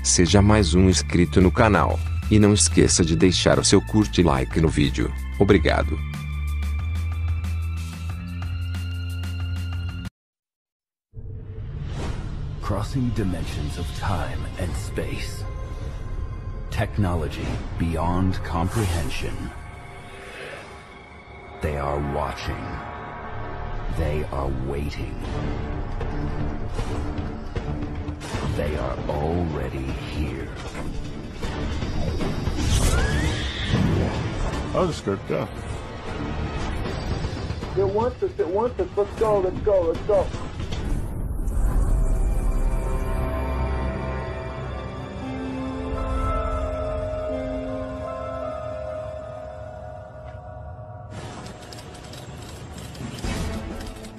Seja mais um inscrito no canal. E não esqueça de deixar o seu curte e like no vídeo. Obrigado. Crossing dimensions of time and space. Technology beyond comprehension. They are watching. They are waiting. They are already here. I was scared to death. It wants us, Let's go, let's go, let's go.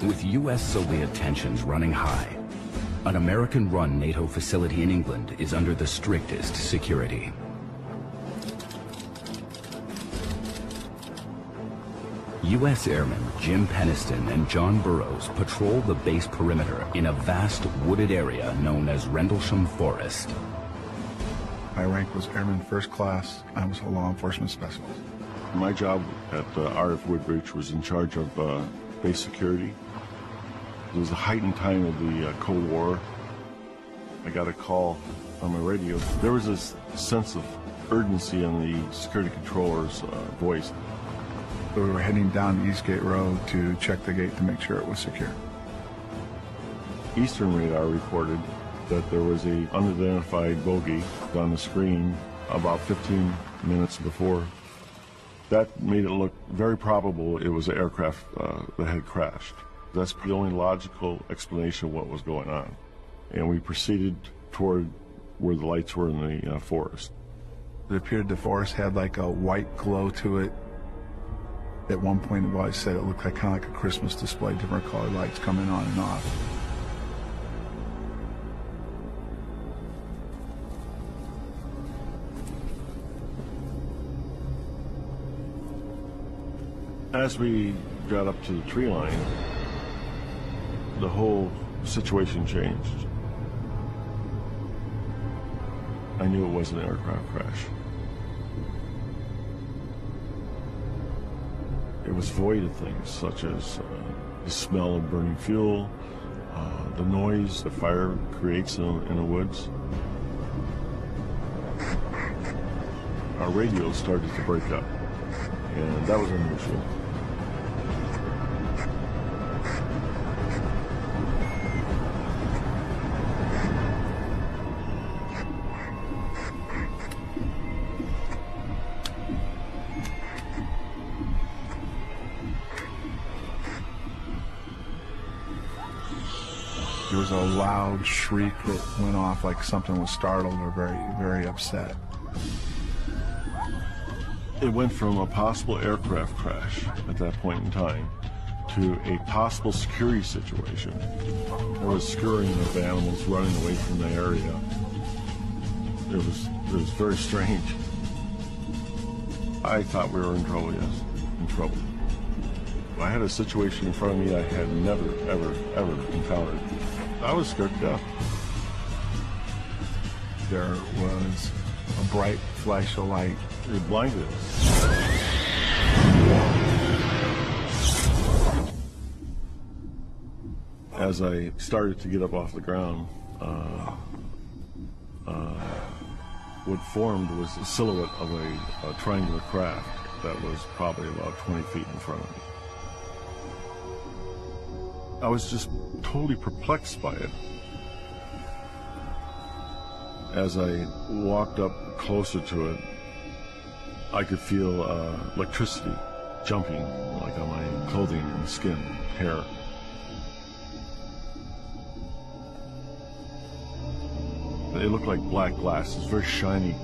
With US-Soviet tensions running high, an American-run NATO facility in England is under the strictest security. U.S. Airmen Jim Peniston and John Burroughs patrol the base perimeter in a vast wooded area known as Rendlesham Forest. My rank was Airman First Class. I was a law enforcement specialist. My job at RF Woodbridge was in charge of base security. It was the heightened time of the Cold War. I got a call on my radio. There was this sense of urgency in the security controller's voice. We were heading down Eastgate Road to check the gate to make sure it was secure. Eastern radar reported that there was an unidentified bogey on the screen about 15 minutes before. That made it look very probable it was an aircraft that had crashed. That's the only logical explanation of what was going on. And we proceeded toward where the lights were in the forest. It appeared the forest had like a white glow to it. At one point, the boy said it looked like kind of like a Christmas display, different colored lights coming on and off. As we got up to the tree line, the whole situation changed. I knew it was an aircraft crash. It was void of things such as the smell of burning fuel, the noise the fire creates in the woods. Our radio started to break up, and that was unusual. There was a loud shriek that went off like something was startled or very, very upset. It went from a possible aircraft crash at that point in time to a possible security situation. There was scurrying of animals running away from the area. It was very strange. I thought we were in trouble, yes, in trouble. I had a situation in front of me I had never, ever encountered. I was scared to death. There was a bright flash of light. It blinded us. As I started to get up off the ground, what formed was the silhouette of a triangular craft that was probably about 20 feet in front of me. I was just totally perplexed by it. As I walked up closer to it, I could feel electricity jumping like on my clothing and skin, hair. It looked like black glass. It's very shiny.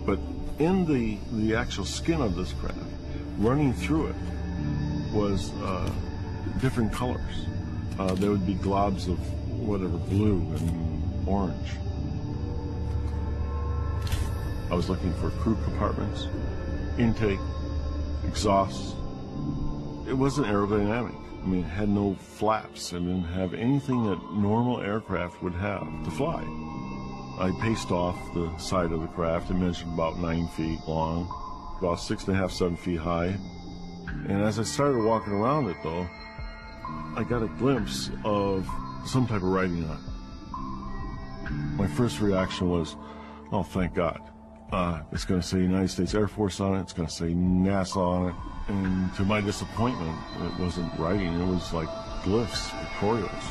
But in the actual skin of this craft, running through it, was different colors. There would be globs of whatever, blue and orange. I was looking for crew compartments, intake, exhausts. It wasn't aerodynamic. I mean, it had no flaps. It didn't have anything that normal aircraft would have to fly. I paced off the side of the craft. It measured about 9 feet long, about 6.5, 7 feet high. And as I started walking around it, though, I got a glimpse of some type of writing on it. My first reaction was, oh, thank God. It's going to say United States Air Force on it. It's going to say NASA on it. And to my disappointment, it wasn't writing. It was like glyphs, pictorials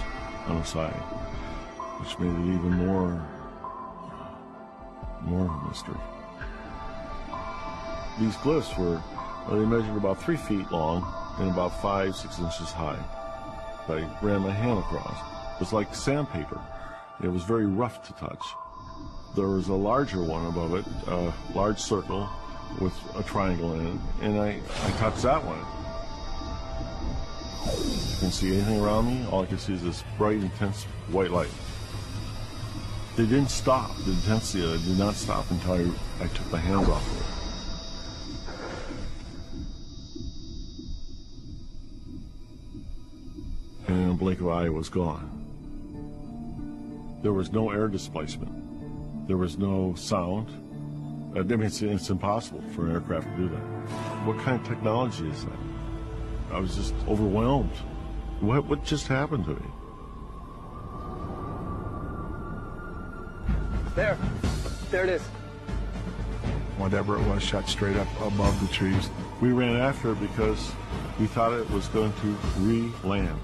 on the side, which made it even more of a mystery. These glyphs they measured about 3 feet long and about 5, 6 inches high. I ran my hand across. It was like sandpaper. It was very rough to touch. There was a larger one above it, a large circle with a triangle in it, and I touched that one. You can see anything around me? All I can see is this bright, intense white light. They didn't stop. The intensity of it did not stop until I took my hands off of it. And in a blink of an eye, it was gone. There was no air displacement. There was no sound. I mean, it's impossible for an aircraft to do that. What kind of technology is that? I was just overwhelmed. What just happened to me? There it is. Whatever it was shot straight up above the trees. We ran after it because we thought it was going to re-land.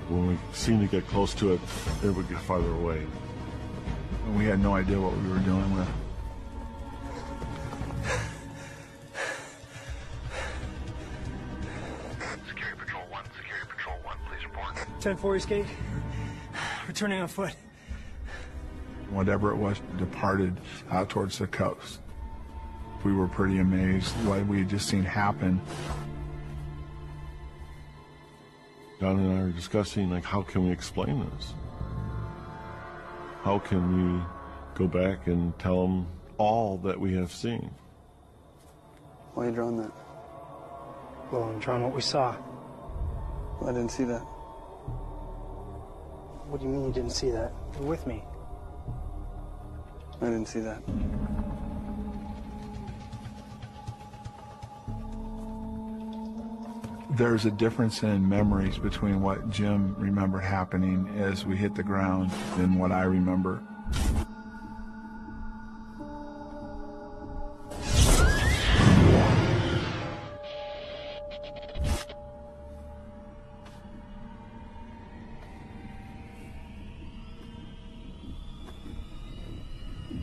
When we seemed to get close to it, it would get farther away. We had no idea what we were dealing with. Security Patrol 1, please report. 10-4 East Gate. Returning on foot. Whatever it was departed out towards the coast. We were pretty amazed what we had just seen happen. Don and I were discussing, like, how can we explain this? How can we go back and tell them all that we have seen? Why are you drawing that? Well, I'm drawing what we saw. Well, I didn't see that. What do you mean you didn't see that? You're with me. I didn't see that. There's a difference in memories between what Jim remembered happening as we hit the ground and what I remember.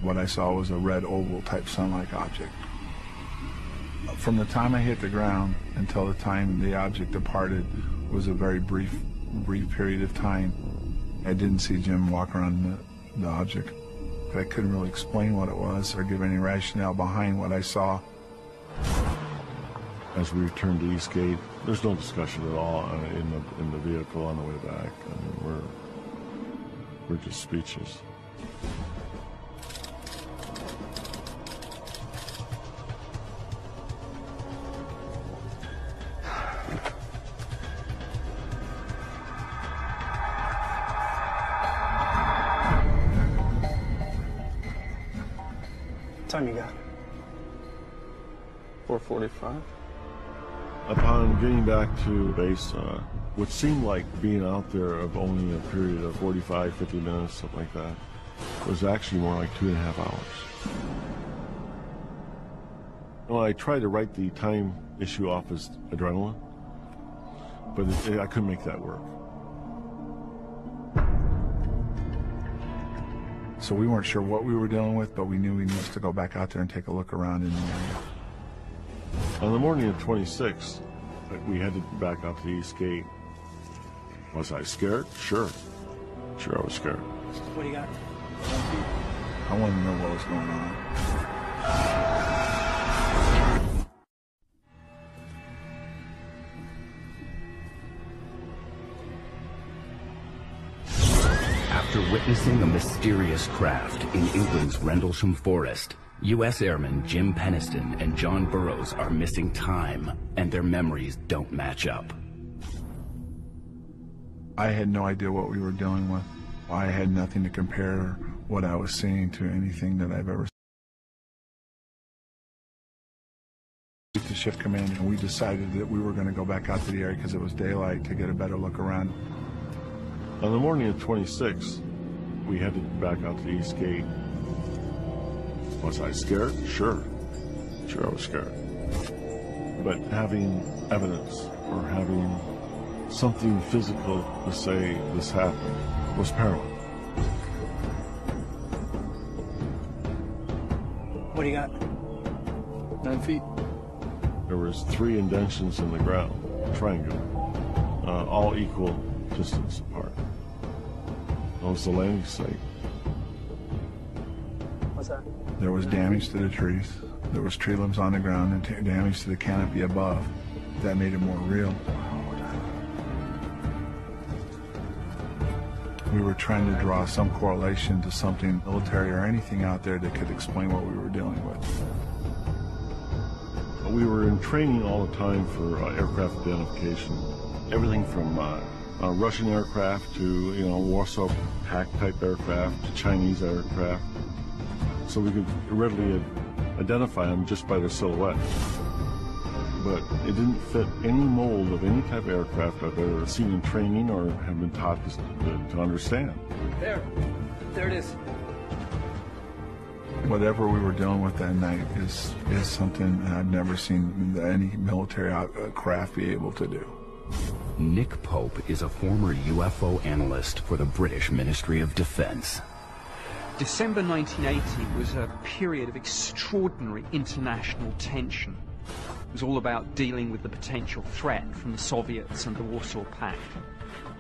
What I saw was a red oval type sun-like object. From the time I hit the ground until the time the object departed was a very brief period of time. I didn't see Jim walk around the object, but I couldn't really explain what it was or give any rationale behind what I saw. As we returned to Eastgate, there's no discussion at all in the vehicle on the way back. I mean, we're just speechless. What time you got? 4:45. Upon getting back to base, what seemed like being out there of only a period of 45, 50 minutes, something like that, was actually more like 2.5 hours. Well, I tried to write the time issue off as adrenaline, but I couldn't make that work. So we weren't sure what we were dealing with, but we knew we needed to go back out there and take a look around in the area. On the morning of 26th, we headed back out to the East Gate. Was I scared? Sure. Sure, I was scared. What do you got? I wanted to know what was going on. After witnessing a mysterious craft in England's Rendlesham Forest, U.S. Airmen Jim Peniston and John Burroughs are missing time, and their memories don't match up. I had no idea what we were dealing with. I had nothing to compare what I was seeing to anything that I've ever seen. The shift commander, and we decided that we were going to go back out to the area because it was daylight to get a better look around. On the morning of 26, we headed back out to the East Gate. Was I scared? Sure. Sure, I was scared. But having evidence or having something physical to say this happened was paramount. What do you got? 9 feet. There was 3 indentions in the ground, triangular, all equal distance apart. That was the landing site. What's that? There was damage to the trees. There was tree limbs on the ground and damage to the canopy above. That made it more real. We were trying to draw some correlation to something military or anything out there that could explain what we were dealing with. We were in training all the time for aircraft identification. Everything from Russian aircraft to, Warsaw Pact type aircraft to Chinese aircraft. So we could readily identify them just by their silhouette. But it didn't fit any mold of any type of aircraft I've ever seen in training or have been taught to understand. There it is. Whatever we were dealing with that night is something I've never seen any military craft be able to do. Nick Pope is a former UFO analyst for the British Ministry of Defense. December 1980 was a period of extraordinary international tension. It was all about dealing with the potential threat from the Soviets and the Warsaw Pact.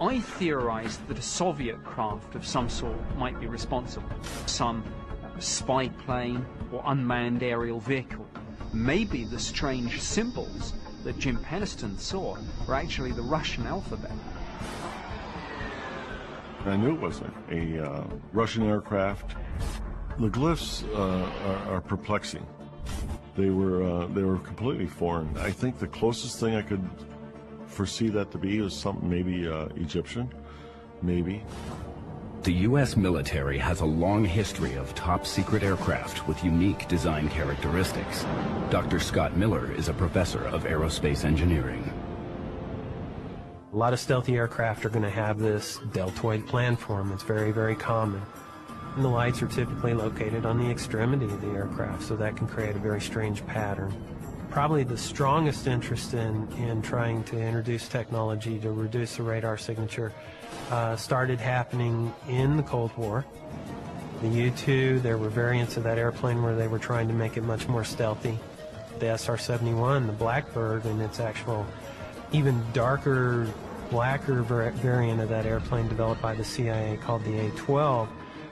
I theorized that a Soviet craft of some sort might be responsible. Some spy plane or unmanned aerial vehicle. Maybe the strange symbols that Jim Penniston saw were actually the Russian alphabet. I knew it was a Russian aircraft. The glyphs are perplexing. They were completely foreign. I think the closest thing I could foresee that to be was something maybe Egyptian, maybe. The U.S. military has a long history of top-secret aircraft with unique design characteristics. Dr. Scott Miller is a professor of aerospace engineering. A lot of stealthy aircraft are going to have this deltoid planform. It's very, very common. And the lights are typically located on the extremity of the aircraft, so that can create a very strange pattern. Probably the strongest interest in trying to introduce technology to reduce the radar signature started happening in the Cold War. The U-2, there were variants of that airplane where they were trying to make it much more stealthy. The SR-71, the Blackbird, and its actual even darker, blacker variant of that airplane developed by the CIA called the A-12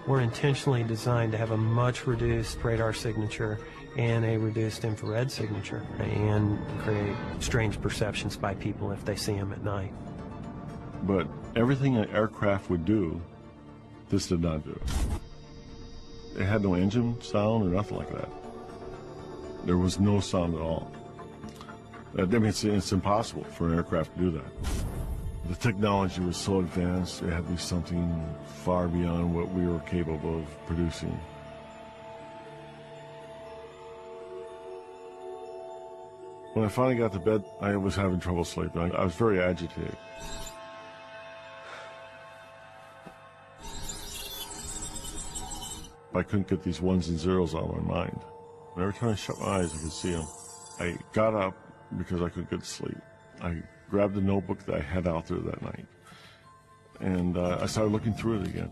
were intentionally designed to have a much reduced radar signature and a reduced infrared signature and create strange perceptions by people if they see them at night. But everything an aircraft would do, this did not do. It had no engine sound or nothing like that. There was no sound at all. I mean, it's impossible for an aircraft to do that. The technology was so advanced, it had to be something far beyond what we were capable of producing. When I finally got to bed, I was having trouble sleeping. I was very agitated. I couldn't get these ones and zeros out of my mind. And every time I shut my eyes, I could see them. I got up because I couldn't get to sleep. I grabbed the notebook that I had out there that night, and I started looking through it again.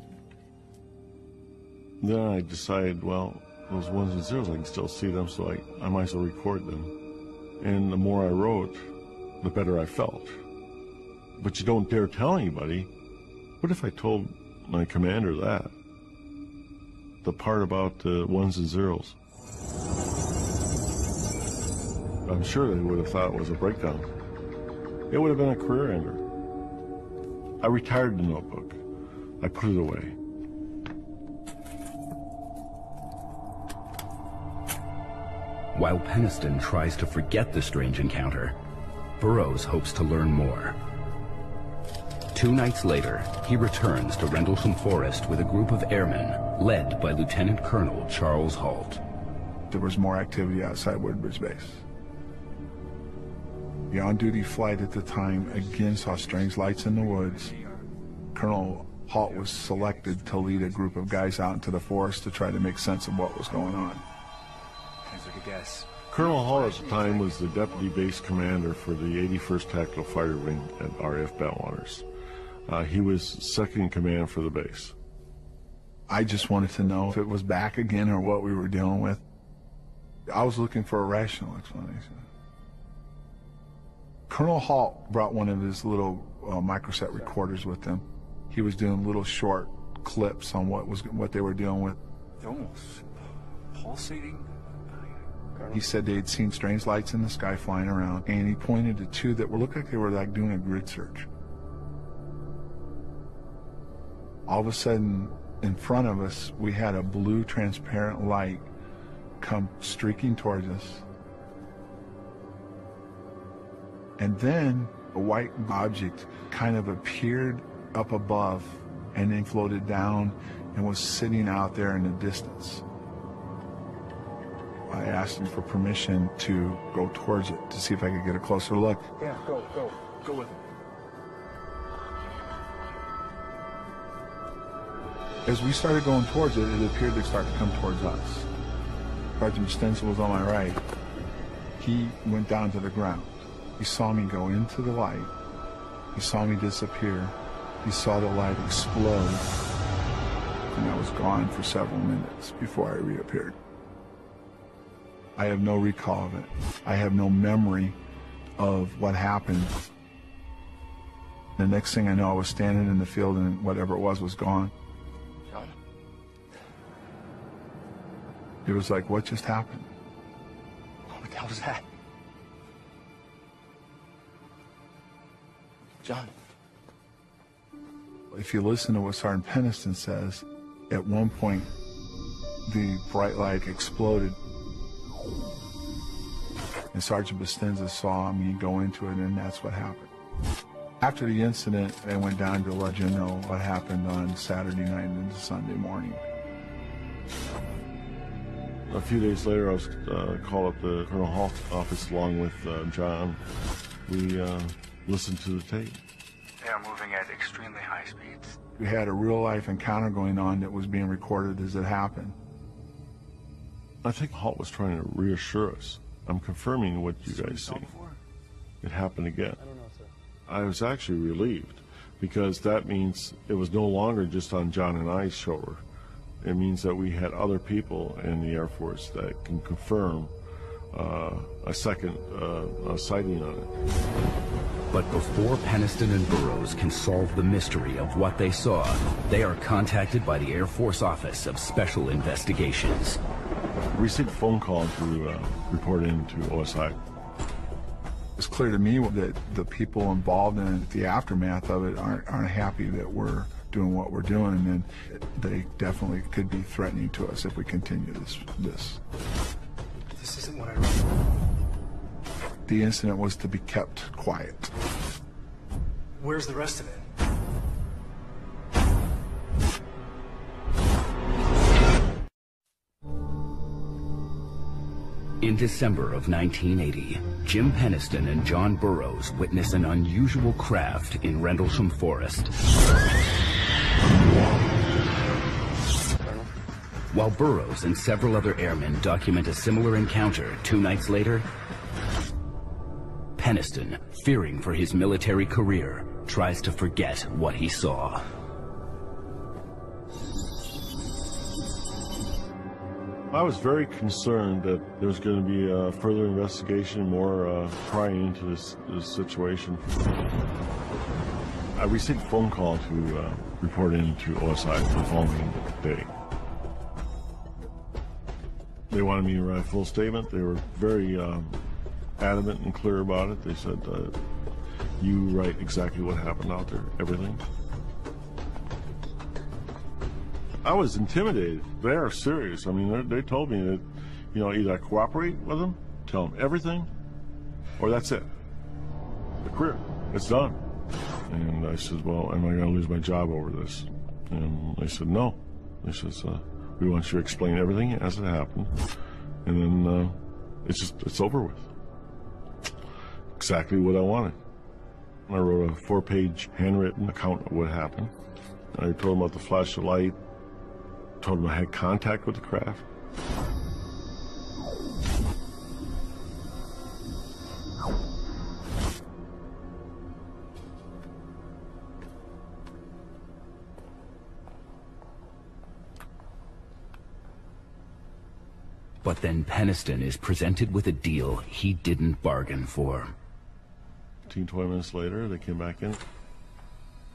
Then I decided, well, those ones and zeros, I can still see them, so I might as well record them. And the more I wrote, the better I felt. But you don't dare tell anybody. What if I told my commander that? The part about the ones and zeros. I'm sure they would have thought it was a breakdown. It would have been a career ender. I retired the notebook. I put it away. While Penniston tries to forget the strange encounter, Burroughs hopes to learn more. 2 nights later, he returns to Rendlesham Forest with a group of airmen led by Lieutenant Colonel Charles Halt. There was more activity outside Woodbridge Base. The on-duty flight at the time again saw strange lights in the woods. Colonel Halt was selected to lead a group of guys out into the forest to try to make sense of what was going on. Seems like a guess. Colonel Hall at the time was the deputy base commander for the 81st Tactical Fighter Wing at RAF Bentwaters. He was second in command for the base. I just wanted to know if it was back again or what we were dealing with. I was looking for a rational explanation. Colonel Halt brought one of his little microset recorders with him. He was doing little short clips on what they were dealing with. They're almost pulsating. He said they'd seen strange lights in the sky flying around, and he pointed to two that looked like they were like doing a grid search. All of a sudden, in front of us, we had a blue transparent light come streaking towards us. And then a white object kind of appeared up above and then floated down and was sitting out there in the distance. I asked him for permission to go towards it to see if I could get a closer look. Yeah, go with it. As we started going towards it, it appeared to start to come towards us. Sergeant Stenzel was on my right. He went down to the ground. He saw me go into the light. He saw me disappear. He saw the light explode. And I was gone for several minutes before I reappeared. I have no recall of it. I have no memory of what happened. The next thing I know, I was standing in the field and whatever it was gone. John? It was like, what just happened? What the hell was that? John? If you listen to what Sergeant Peniston says, at one point, the bright light exploded. And Sergeant Bustinza saw me go into it, and that's what happened. After the incident, I went down to let you know what happened on Saturday night and into Sunday morning. A few days later, I was called up to Colonel Hall's office along with John. We listened to the tape. They are moving at extremely high speeds. We had a real-life encounter going on that was being recorded as it happened. I think Halt was trying to reassure us. I'm confirming what you guys see. It happened again. I don't know, sir. I was actually relieved because that means it was no longer just on John and I's shoulder. It means that we had other people in the Air Force that can confirm a second sighting on it. But before Peniston and Burroughs can solve the mystery of what they saw, they are contacted by the Air Force Office of Special Investigations. We received a phone call to report into OSI. It's clear to me that the people involved in the aftermath of it aren't happy that we're doing what we're doing, and they definitely could be threatening to us if we continue this. This isn't what I wrote. The incident was to be kept quiet. Where's the rest of it? In December of 1980, Jim Peniston and John Burroughs witness an unusual craft in Rendlesham Forest. While Burroughs and several other airmen document a similar encounter 2 nights later, Peniston, fearing for his military career, tries to forget what he saw. I was very concerned that there's going to be a further investigation, more prying into this situation. I received a phone call to report into OSI the following day. They wanted me to write a full statement. They were very adamant and clear about it. They said, you write exactly what happened out there, everything. I was intimidated. They are serious. I mean, they told me that, you know, either I cooperate with them, tell them everything, or that's it. The career, it's done. And I said, well, am I going to lose my job over this? And they said, no. They says, we want you to explain everything as it happened, and then it's over with. Exactly what I wanted. I wrote a 4-page handwritten account of what happened. I told them about the flash of light, told them I had contact with the craft. But then Peniston is presented with a deal he didn't bargain for. 15, 20 minutes later, they came back in,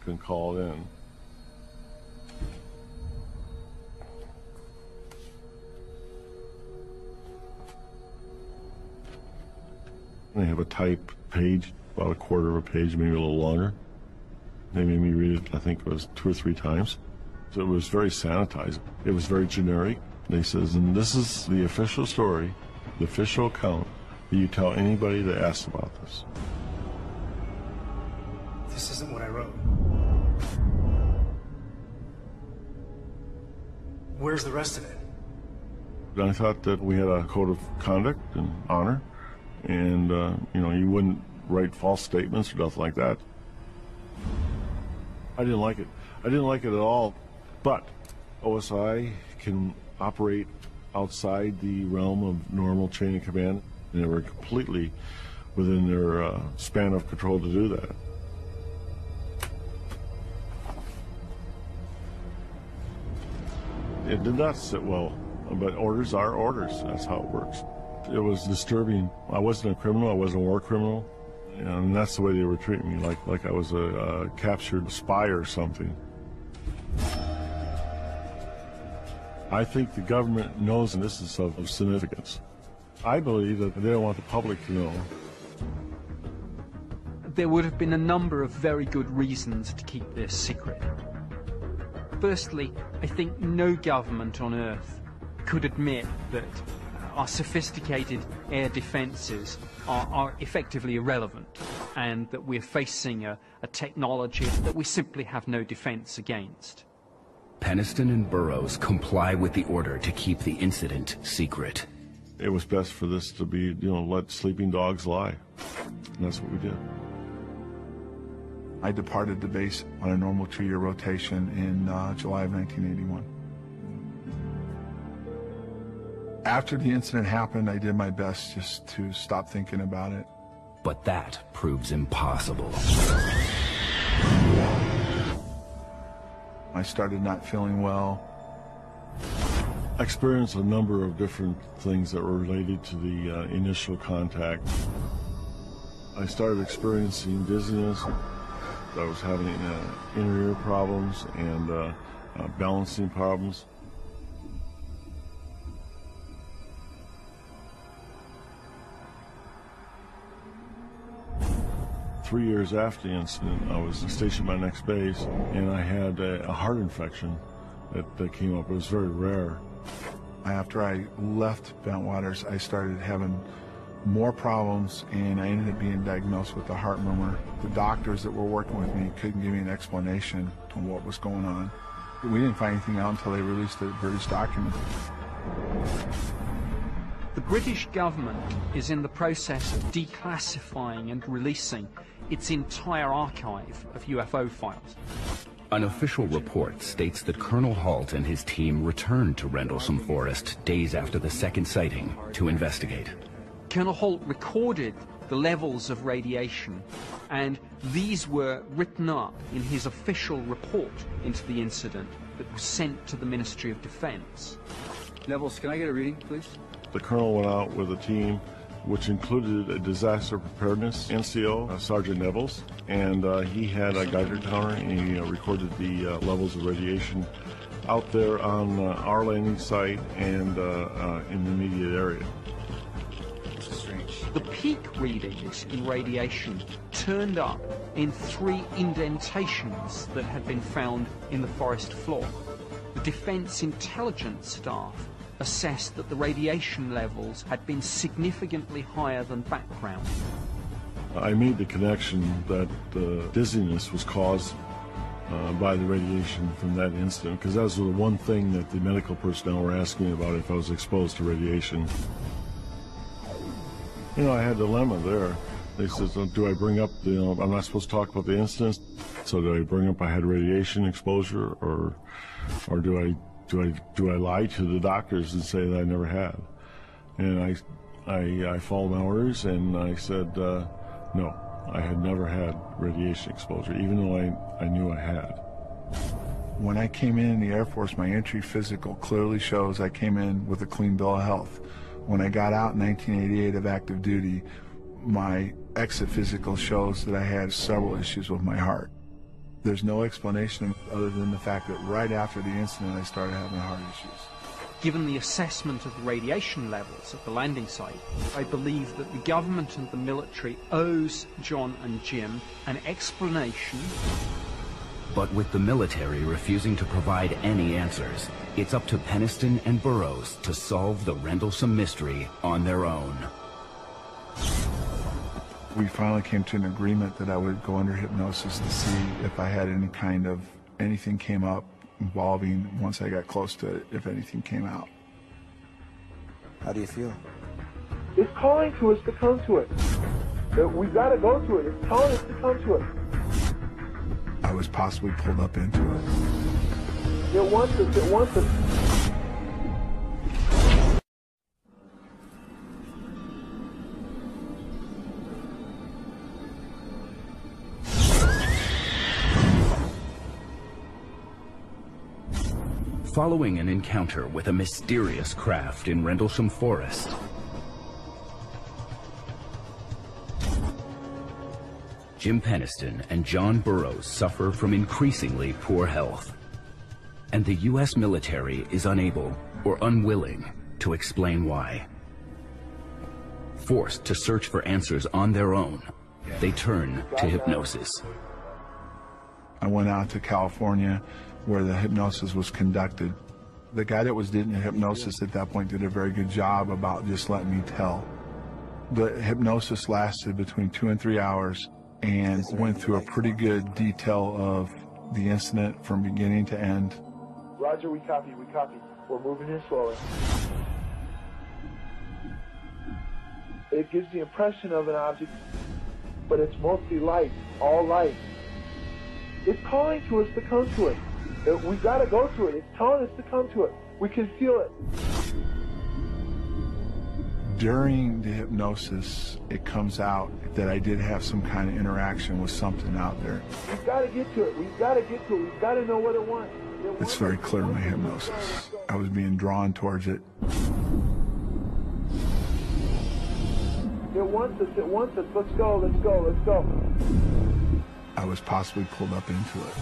couldn't call it in. They have a type page, about a quarter of a page, maybe a little longer. They made me read it, I think it was 2 or 3 times. So it was very sanitized. It was very generic. They says, and this is the official story, the official account that you tell anybody that asks about this. This isn't what I wrote. Where's the rest of it? I thought that we had a code of conduct and honor, and you know, you wouldn't write false statements or nothing like that. I didn't like it. I didn't like it at all. But OSI can operate outside the realm of normal chain of command. They were completely within their span of control to do that. It did not sit well, but orders are orders. That's how it works. It was disturbing. I wasn't a criminal. I wasn't a war criminal. And that's the way they were treating me, like I was a captured spy or something. I think the government knows this is of significance. I believe that they don't want the public to know. There would have been a number of very good reasons to keep this secret. Firstly, I think no government on Earth could admit that our sophisticated air defenses are effectively irrelevant, and that we're facing a technology that we simply have no defense against. Peniston and Burroughs comply with the order to keep the incident secret. It was best for this to be, you know, let sleeping dogs lie. And that's what we did. I departed the base on a normal 2-year rotation in July of 1981. After the incident happened, I did my best just to stop thinking about it. But that proves impossible. I started not feeling well. I experienced a number of different things that were related to the initial contact. I started experiencing dizziness. I was having inner ear problems and balancing problems. Three years after the incident, I was stationed at my next base, and I had a heart infection that came up. It was very rare. After I left Bentwaters, I started having more problems, and I ended up being diagnosed with a heart murmur. The doctors that were working with me couldn't give me an explanation on what was going on. We didn't find anything out until they released the British document. The British government is in the process of declassifying and releasing its entire archive of UFO files. An official report states that Colonel Halt and his team returned to Rendlesham Forest days after the second sighting to investigate. Colonel Halt recorded the levels of radiation, and these were written up in his official report into the incident that was sent to the Ministry of Defense. Nevels, can I get a reading, please? The colonel went out with a team which included a disaster preparedness NCO, Sergeant Nevels, and he had a Geiger counter, and he recorded the levels of radiation out there on our landing site and in the immediate area. This is strange. The peak readings in radiation turned up in 3 indentations that had been found in the forest floor. The Defense Intelligence staff assessed that the radiation levels had been significantly higher than background. I made the connection that dizziness was caused by the radiation from that incident, because that was the one thing that the medical personnel were asking me about, if I was exposed to radiation. You know, I had a dilemma there. They said, so do I bring up, I'm not supposed to talk about the incident, so do I bring up I had radiation exposure, or do I lie to the doctors and say that I never had? And I followed my orders, and I said, no, I had never had radiation exposure, even though I knew I had. When I came in the Air Force, my entry physical clearly shows I came in with a clean bill of health. When I got out in 1988 of active duty, my exit physical shows that I had several issues with my heart. There's no explanation other than the fact that right after the incident I started having heart issues. Given the assessment of the radiation levels at the landing site, I believe that the government and the military owes John and Jim an explanation. But with the military refusing to provide any answers, it's up to Peniston and Burroughs to solve the Rendlesham mystery on their own. We finally came to an agreement that I would go under hypnosis to see if I had any kind of, anything came up involving, once I got close to it, if anything came out. How do you feel? It's calling to us to come to it. We've got to go to it. It's telling us to come to it. I was possibly pulled up into it. It wants us. It wants us. Following an encounter with a mysterious craft in Rendlesham Forest, Jim Peniston and John Burroughs suffer from increasingly poor health, and the U.S. military is unable or unwilling to explain why. Forced to search for answers on their own, they turn to hypnosis. I went out to California where the hypnosis was conducted. The guy that was doing hypnosis at that point did a very good job about just letting me tell. The hypnosis lasted between 2 and 3 hours and went through a pretty good detail of the incident from beginning to end. Roger, we copy. We're moving in slowly. It gives the impression of an object, but it's mostly light, all light. It's calling to us to come to it. We've got to go to it. It's telling us to come to it. We can feel it. During the hypnosis, it comes out that I did have some kind of interaction with something out there. We've got to get to it. We've got to get to it. We've got to know what it wants. It's very clear in my hypnosis. I was being drawn towards it. It wants us. It wants us. Let's go. Let's go. Let's go. I was possibly pulled up into it.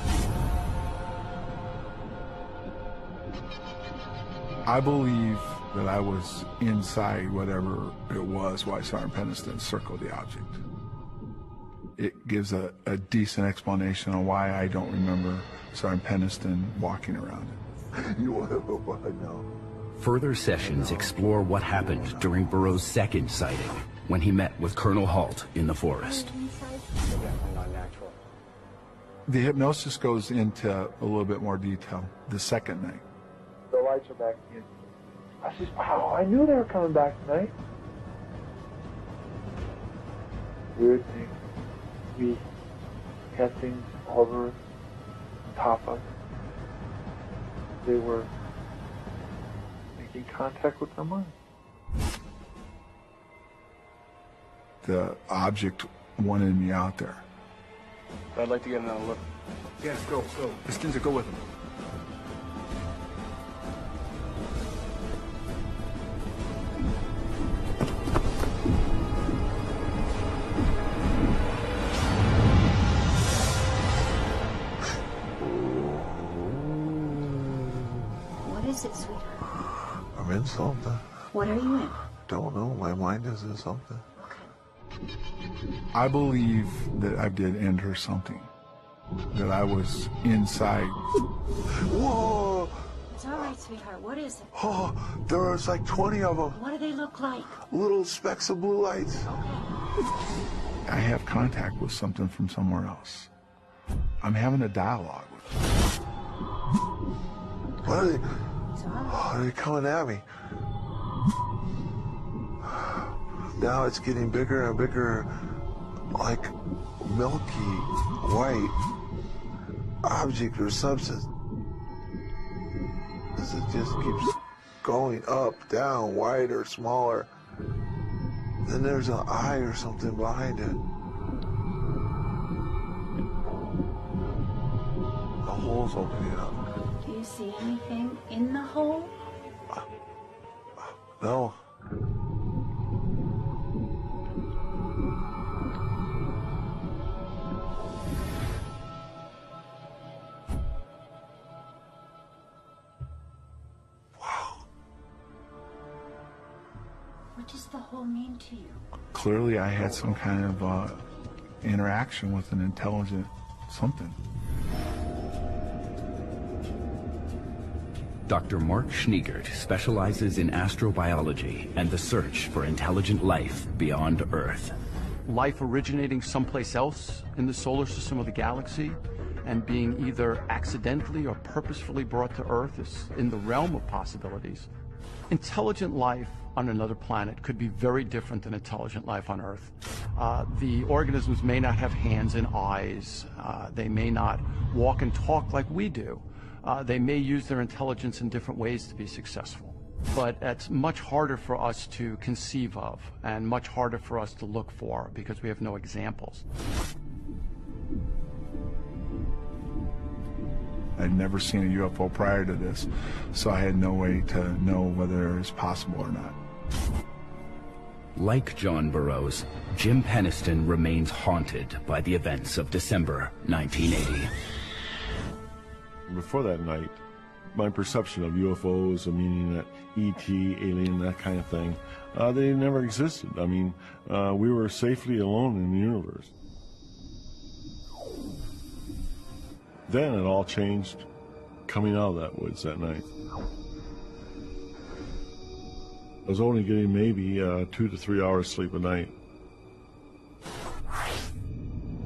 I believe that I was inside whatever it was while Sergeant Peniston circled the object. It gives a decent explanation on why I don't remember Sergeant Peniston walking around it. You want to know what I know? Further sessions explore what happened during Burroughs' second sighting, when he met with Colonel Halt in the forest. The hypnosis goes into a little bit more detail the second night. The lights are back again. I said, wow, I knew they were coming back tonight. Weird thing. We had things hover on top of us. They were making contact with our mind. The object wanted me out there. I'd like to get another look. Yes, go. Stinzer, go with him. What is it, sweetheart? I'm in something. What are you in? Don't know. My mind is in something. I believe that I did enter something. That I was inside. Whoa! It's all right, sweetheart. What is it? Oh, there was like 20 of them. What do they look like? Little specks of blue lights. Okay. I have contact with something from somewhere else. I'm having a dialogue with them. What are they? Oh, they're coming at me. Now it's getting bigger and bigger, like milky white object or substance. As it just keeps going up, down, wider, smaller. Then there's an eye or something behind it. The hole's opening up. Do you see anything in the hole? No. What does the hole mean to you? Clearly I had some kind of interaction with an intelligent something. Dr. Mark Schneegert specializes in astrobiology and the search for intelligent life beyond Earth. Life originating someplace else in the solar system of the galaxy and being either accidentally or purposefully brought to Earth is in the realm of possibilities. Intelligent life on another planet could be very different than intelligent life on Earth. The organisms may not have hands and eyes. They may not walk and talk like we do. They may use their intelligence in different ways to be successful. But it's much harder for us to conceive of and much harder for us to look for because we have no examples. I'd never seen a UFO prior to this, so I had no way to know whether it was possible or not. Like John Burroughs, Jim Peniston remains haunted by the events of December 1980. Before that night, my perception of UFOs, meaning that ET, alien, that kind of thing, they never existed. I mean, we were safely alone in the universe. Then it all changed coming out of that woods that night. I was only getting maybe 2 to 3 hours sleep a night.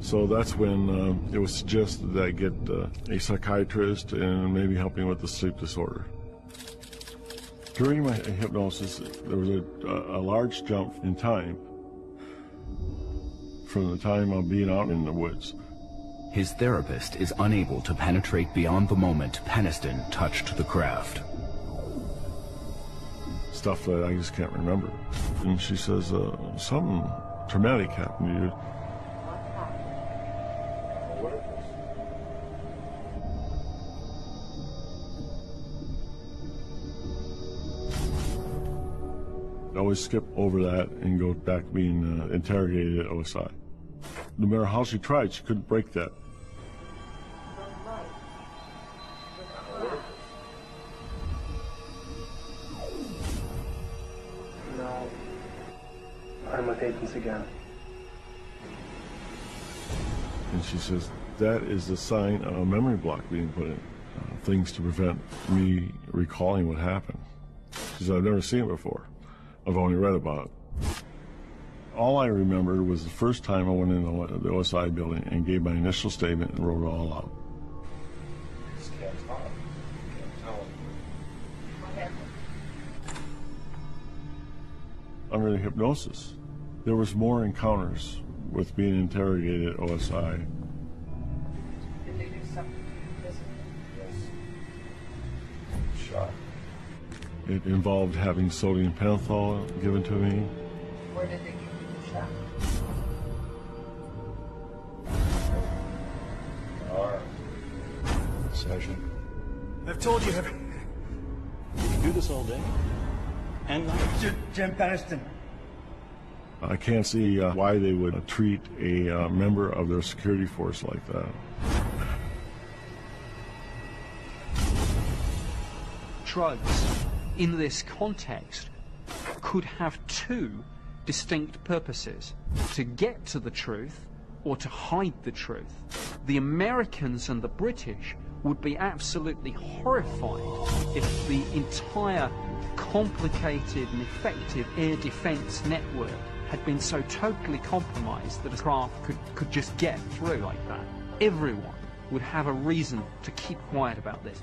So that's when it was suggested that I get a psychiatrist and maybe help me with the sleep disorder. During my hypnosis, there was a large jump in time from the time of being out in the woods. His therapist is unable to penetrate beyond the moment Peniston touched the craft. Stuff that I just can't remember. And she says, something traumatic happened to you. I always skip over that and go back being interrogated at OSI. No matter how she tried, she couldn't break that. No. I'm with agents again. And she says, that is the sign of a memory block being put in. Things to prevent me recalling what happened. She said, I've never seen it before. I've only read about it. All I remember was the first time I went into the OSI building and gave my initial statement and wrote it all out. Just can't talk. Can't tell. Under the hypnosis, there was more encounters with being interrogated at OSI. Did they do something physical? Yes. Shot. It involved having sodium pentothal given to me. Where did they give you the shot? Sergeant. I've told you You can do this all day. And night. Jim Peniston. I can't see why they would treat a member of their security force like that. Drugs, in this context, could have two distinct purposes: to get to the truth or to hide the truth. The Americans and the British would be absolutely horrified if the entire complicated and effective air defense network had been so totally compromised that a craft could just get through like that. Everyone would have a reason to keep quiet about this.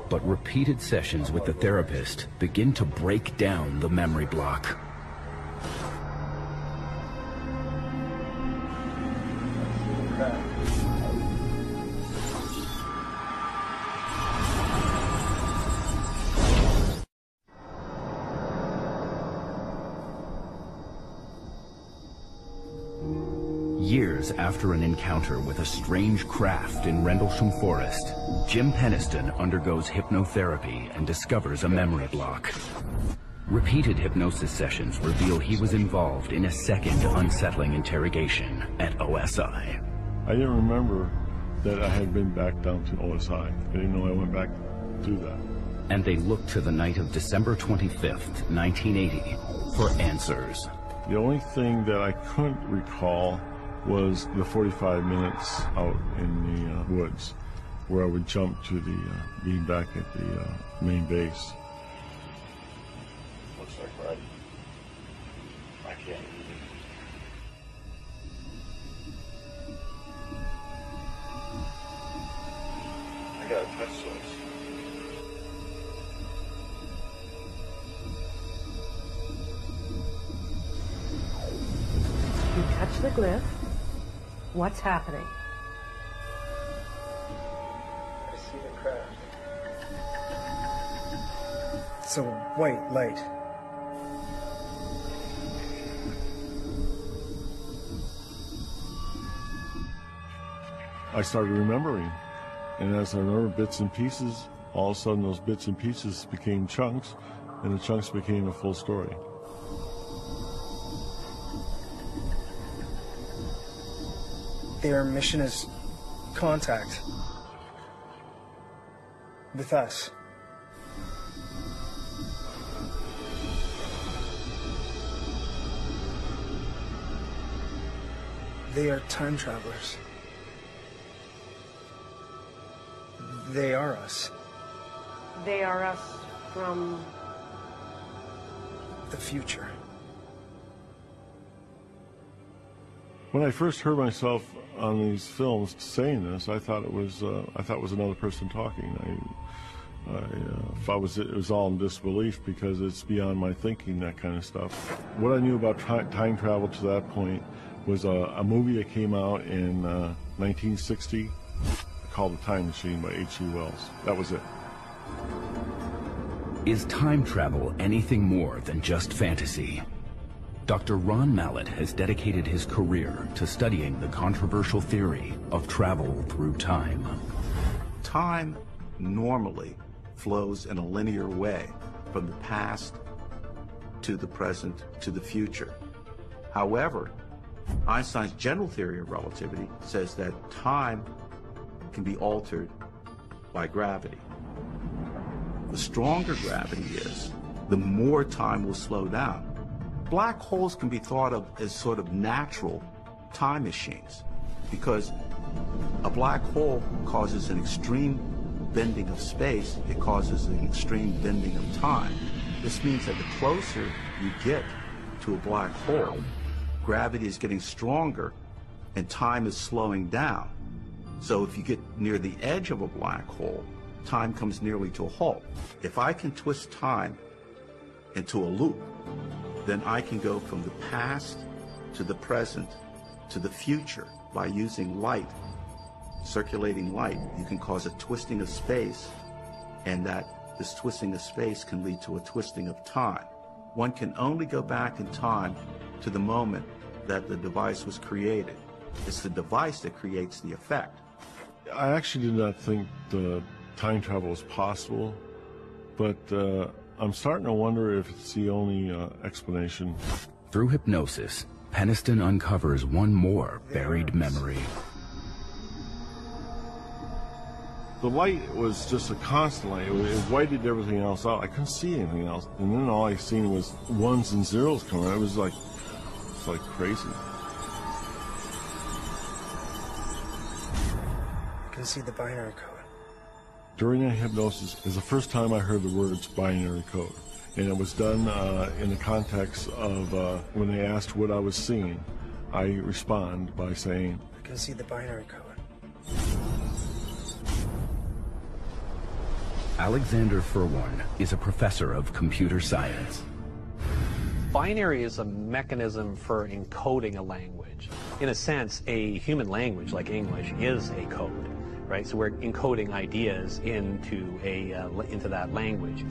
But repeated sessions with the therapist begin to break down the memory block. Years after an encounter with a strange craft in Rendlesham Forest, Jim Peniston undergoes hypnotherapy and discovers a memory block. Repeated hypnosis sessions reveal he was involved in a second unsettling interrogation at OSI. I didn't remember that I had been back down to OSI. I didn't know I went back to that. And they look to the night of December 25th, 1980 for answers. The only thing that I couldn't recall was the 45 minutes out in the woods, where I would jump to the being back at the main base. Looks like right. I can't. I got a touch source. You touch the glyph. What's happening? I see the craft. It's a white light. I started remembering, and as I remember bits and pieces, all of a sudden those bits and pieces became chunks, and the chunks became a full story. Their mission is contact with us. They are time travelers. They are us. They are us from the future. When I first heard myself on these films saying this, I thought it was another person talking. I thought it was all in disbelief because it's beyond my thinking, that kind of stuff. What I knew about time travel to that point was a movie that came out in 1960 called The Time Machine by H.G. Wells. That was it. Is time travel anything more than just fantasy? Dr. Ron Mallett has dedicated his career to studying the controversial theory of travel through time. Time normally flows in a linear way from the past to the present to the future. However, Einstein's general theory of relativity says that time can be altered by gravity. The stronger gravity is, the more time will slow down. Black holes can be thought of as sort of natural time machines because a black hole causes an extreme bending of space, it causes an extreme bending of time. This means that the closer you get to a black hole, gravity is getting stronger and time is slowing down. So if you get near the edge of a black hole, time comes nearly to a halt. If I can twist time into a loop, then I can go from the past to the present to the future by using light, circulating light. You can cause a twisting of space, and this twisting of space can lead to a twisting of time. One can only go back in time to the moment that the device was created. It's the device that creates the effect. I actually did not think the time travel was possible, but I'm starting to wonder if it's the only explanation. Through hypnosis, Peniston uncovers one more buried memory. The light was just a constant light. It whited everything else out. I couldn't see anything else. And then all I seen was ones and zeros coming out. It was like crazy. You can see the binary code. During that hypnosis is the first time I heard the words binary code. And it was done in the context of when they asked what I was seeing, I respond by saying, I can see the binary code. Alexander Furwarn is a professor of computer science. Binary is a mechanism for encoding a language. In a sense, a human language like English is a code, right? So we're encoding ideas into that language.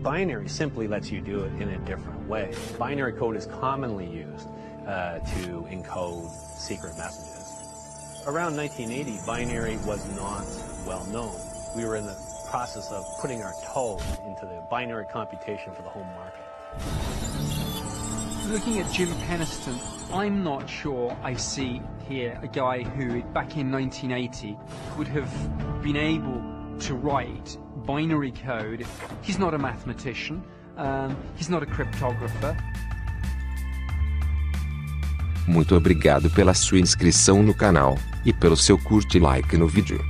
Binary simply lets you do it in a different way. Binary code is commonly used to encode secret messages. Around 1980, binary was not well known. We were in the process of putting our toe into the binary computation for the home market. Looking at Jim Penniston, I'm not sure I see here a guy who, back in 1980, would have been able to write binary code. He's not a mathematician, he's not a cryptographer. Muito obrigado pela sua inscrição no canal, e pelo seu curte e like no vídeo.